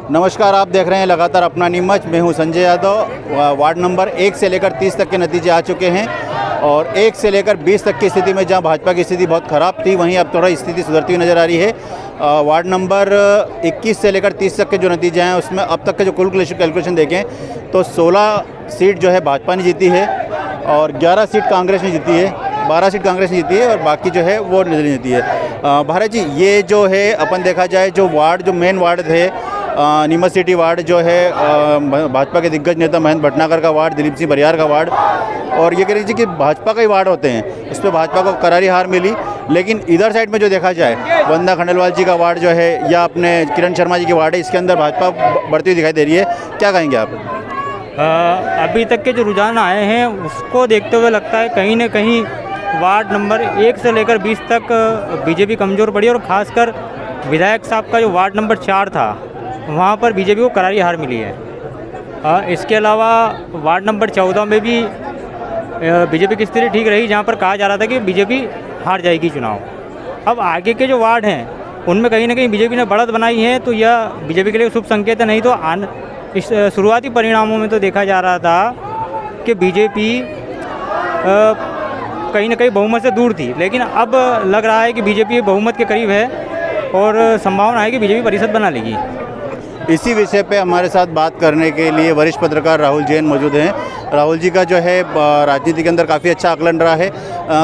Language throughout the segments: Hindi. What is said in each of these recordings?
नमस्कार, आप देख रहे हैं लगातार अपना नीमच। मैं हूं संजय यादव। वार्ड नंबर 1 से लेकर 30 तक के नतीजे आ चुके हैं और 1 से लेकर 20 तक की स्थिति में जहां भाजपा की स्थिति बहुत ख़राब थी, वहीं अब थोड़ा स्थिति सुधरती हुई नज़र आ रही है। वार्ड नंबर 21 से लेकर 30 तक के जो नतीजे हैं उसमें अब तक के जो कुल कैलकुलेशन देखें तो 16 सीट जो है भाजपा ने जीती है और 11 सीट कांग्रेस ने जीती है, 12 सीट कांग्रेस ने जीती है और बाकी जो है वो निर्दलीय जीती है। भारत जी, ये जो है अपन देखा जाए जो वार्ड जो मेन वार्ड थे, नीमच सिटी वार्ड जो है भाजपा के दिग्गज नेता महेंद्र भटनागर का वार्ड, दिलीप सिंह बरियार का वार्ड, और ये कह लीजिए कि भाजपा का ही वार्ड होते हैं, इस पर भाजपा को करारी हार मिली। लेकिन इधर साइड में जो देखा जाए वंदा खंडेलवाल जी का वार्ड जो है या अपने किरण शर्मा जी की वार्ड है, इसके अंदर भाजपा बढ़ती हुई दिखाई दे रही है। क्या कहेंगे आप? अभी तक के जो रुझान आए हैं उसको देखते हुए लगता है कहीं ना कहीं वार्ड नंबर 1 से लेकर 20 तक बीजेपी कमज़ोर पड़ी और ख़ासकर विधायक साहब का जो वार्ड नंबर 4 था वहाँ पर बीजेपी को करारी हार मिली है। इसके अलावा वार्ड नंबर 14 में भी बीजेपी की स्थिति ठीक रही, जहाँ पर कहा जा रहा था कि बीजेपी हार जाएगी चुनाव। अब आगे के जो वार्ड हैं उनमें कहीं ना कहीं बीजेपी ने बढ़त बनाई है, तो यह बीजेपी के लिए शुभ संकेत है। नहीं तो इस शुरुआती परिणामों में तो देखा जा रहा था कि बीजेपी कहीं ना कहीं बहुमत से दूर थी, लेकिन अब लग रहा है कि बीजेपी बहुमत के करीब है और संभावना है कि बीजेपी परिषद बना लेगी। इसी विषय पे हमारे साथ बात करने के लिए वरिष्ठ पत्रकार राहुल जैन मौजूद हैं। राहुल जी का जो है राजनीति के अंदर काफ़ी अच्छा आकलन रहा है।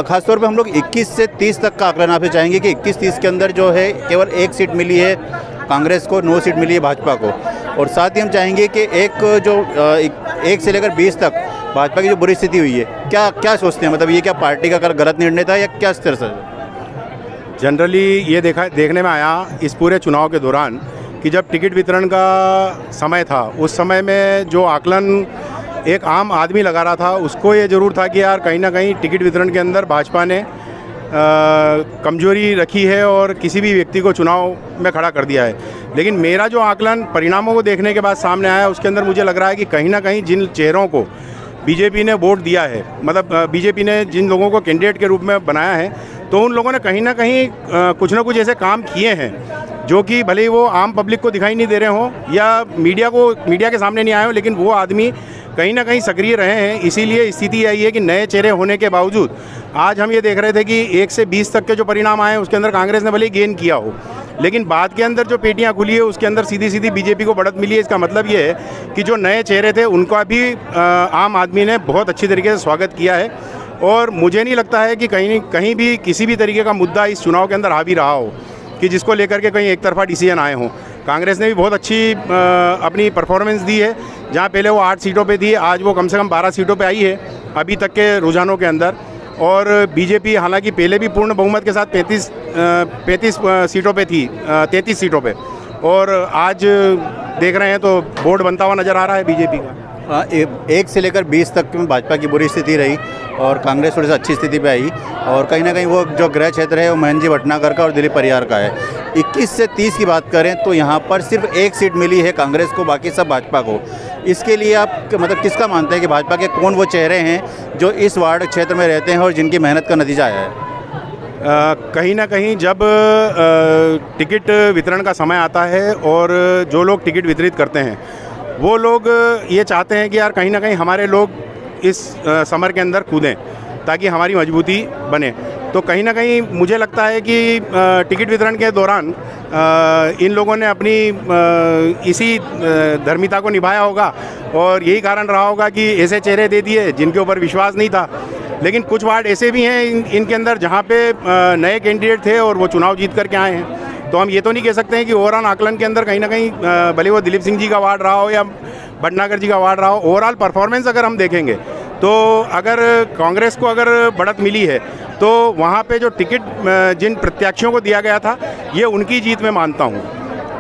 ख़ासतौर पे हम लोग 21 से 30 तक का आकलन आपसे चाहेंगे कि 21-30 के अंदर जो है केवल 1 सीट मिली है कांग्रेस को, 9 सीट मिली है भाजपा को, और साथ ही हम चाहेंगे कि 1 से लेकर 20 तक भाजपा की जो बुरी स्थिति हुई है, क्या सोचते हैं? मतलब ये क्या पार्टी का गलत निर्णय था या क्या स्थिर से? जनरली ये देखने में आया इस पूरे चुनाव के दौरान कि जब टिकट वितरण का समय था उस समय में जो आकलन एक आम आदमी लगा रहा था उसको ये ज़रूर था कि यार कहीं ना कहीं टिकट वितरण के अंदर भाजपा ने कमजोरी रखी है और किसी भी व्यक्ति को चुनाव में खड़ा कर दिया है। लेकिन मेरा जो आकलन परिणामों को देखने के बाद सामने आया उसके अंदर मुझे लग रहा है कि कहीं ना कहीं जिन चेहरों को बीजेपी ने वोट दिया है, मतलब बीजेपी ने जिन लोगों को कैंडिडेट के रूप में बनाया है, तो उन लोगों ने कहीं ना कहीं कुछ ना कुछ ऐसे काम किए हैं जो कि भले ही वो आम पब्लिक को दिखाई नहीं दे रहे हों या मीडिया के सामने नहीं आए हों, लेकिन वो आदमी कहीं ना कहीं सक्रिय रहे हैं। इसीलिए स्थिति आई है कि नए चेहरे होने के बावजूद आज हम ये देख रहे थे कि 1 से 20 तक के जो परिणाम आए उसके अंदर कांग्रेस ने भले ही गेन किया हो, लेकिन बाद के अंदर जो पेटियां खुली है उसके अंदर सीधी बीजेपी को बढ़त मिली है। इसका मतलब ये है कि जो नए चेहरे थे उनका भी आम आदमी ने बहुत अच्छी तरीके से स्वागत किया है और मुझे नहीं लगता है कि कहीं भी किसी भी तरीके का मुद्दा इस चुनाव के अंदर हावी रहा हो कि जिसको लेकर के कहीं एक तरफा डिसीजन आए हों। कांग्रेस ने भी बहुत अच्छी अपनी परफॉर्मेंस दी है, जहां पहले वो 8 सीटों पे थी, आज वो कम से कम 12 सीटों पे आई है अभी तक के रुझानों के अंदर। और बीजेपी हालांकि पहले भी पूर्ण बहुमत के साथ 35 सीटों पे थी, 33 सीटों पे, और आज देख रहे हैं तो बोर्ड बनता हुआ नज़र आ रहा है बीजेपी का। 1 से लेकर 20 तक में भाजपा की बुरी स्थिति रही और कांग्रेस थोड़ी सी अच्छी स्थिति पे आई, और कहीं ना कहीं वो जो गृह क्षेत्र है वो महेंद्र जी भटनागर का और दिलीप परियार का है। 21 से 30 की बात करें तो यहाँ पर सिर्फ 1 सीट मिली है कांग्रेस को, बाकी सब भाजपा को। इसके लिए आप मतलब किसका मानते हैं कि भाजपा के कौन वो चेहरे हैं जो इस वार्ड क्षेत्र में रहते हैं और जिनकी मेहनत का नतीजा आया है? कहीं ना कहीं जब टिकट वितरण का समय आता है और जो लोग टिकट वितरित करते हैं वो लोग ये चाहते हैं कि यार कहीं ना कहीं हमारे लोग इस समर के अंदर कूदें ताकि हमारी मजबूती बने। तो कहीं ना कहीं मुझे लगता है कि टिकट वितरण के दौरान इन लोगों ने अपनी इसी धर्मिता को निभाया होगा और यही कारण रहा होगा कि ऐसे चेहरे दे दिए जिनके ऊपर विश्वास नहीं था। लेकिन कुछ वार्ड ऐसे भी हैं इनके अंदर जहाँ पे नए कैंडिडेट थे और वो चुनाव जीत करके आए हैं। तो हम ये तो नहीं कह सकते हैं कि ओवरऑल आकलन के अंदर कहीं ना कहीं भले वो दिलीप सिंह जी का वार्ड रहा हो या भटनागर जी का वार्ड रहा हो, ओवरऑल परफॉर्मेंस अगर हम देखेंगे तो अगर कांग्रेस को अगर बढ़त मिली है तो वहाँ पे जो टिकट जिन प्रत्याशियों को दिया गया था ये उनकी जीत मैं मानता हूँ।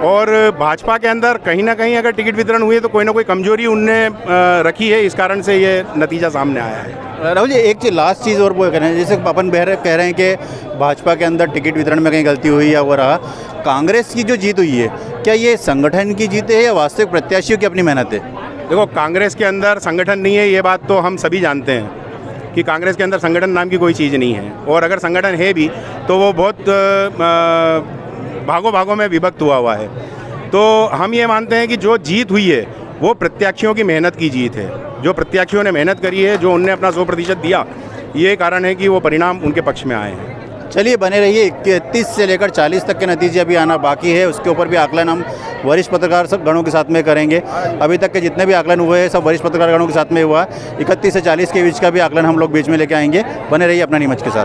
और भाजपा के अंदर कहीं ना कहीं अगर टिकट वितरण हुई है तो कोई ना कोई कमजोरी उनने रखी है, इस कारण से ये नतीजा सामने आया है। राहुल जी, एक लास्ट चीज़ और वो कह रहे हैं, जैसे अपन कह रहे हैं कि भाजपा के अंदर टिकट वितरण में कहीं गलती हुई या वो रहा, कांग्रेस की जो जीत हुई है क्या ये संगठन की जीत है या वास्तविक प्रत्याशियों की अपनी मेहनत है? देखो, कांग्रेस के अंदर संगठन नहीं है, ये बात तो हम सभी जानते हैं कि कांग्रेस के अंदर संगठन नाम की कोई चीज़ नहीं है, और अगर संगठन है भी तो वो बहुत भागों भागों में विभक्त हुआ है। तो हम ये मानते हैं कि जो जीत हुई है वो प्रत्याशियों की मेहनत की जीत है। जो प्रत्याशियों ने मेहनत करी है, जो उनने अपना 100% दिया, ये कारण है कि वो परिणाम उनके पक्ष में आए हैं। चलिए बने रहिए। 31 से लेकर 40 तक के नतीजे अभी आना बाकी है, उसके ऊपर भी आकलन हम वरिष्ठ पत्रकार सब गणों के साथ में करेंगे। अभी तक के जितने भी आकलन हुए हैं सब वरिष्ठ पत्रकार गणों के साथ में हुआ है। 31 से 40 के बीच का भी आकलन हम लोग बीच में लेके आएंगे। बने रहिए अपना नीमच के साथ।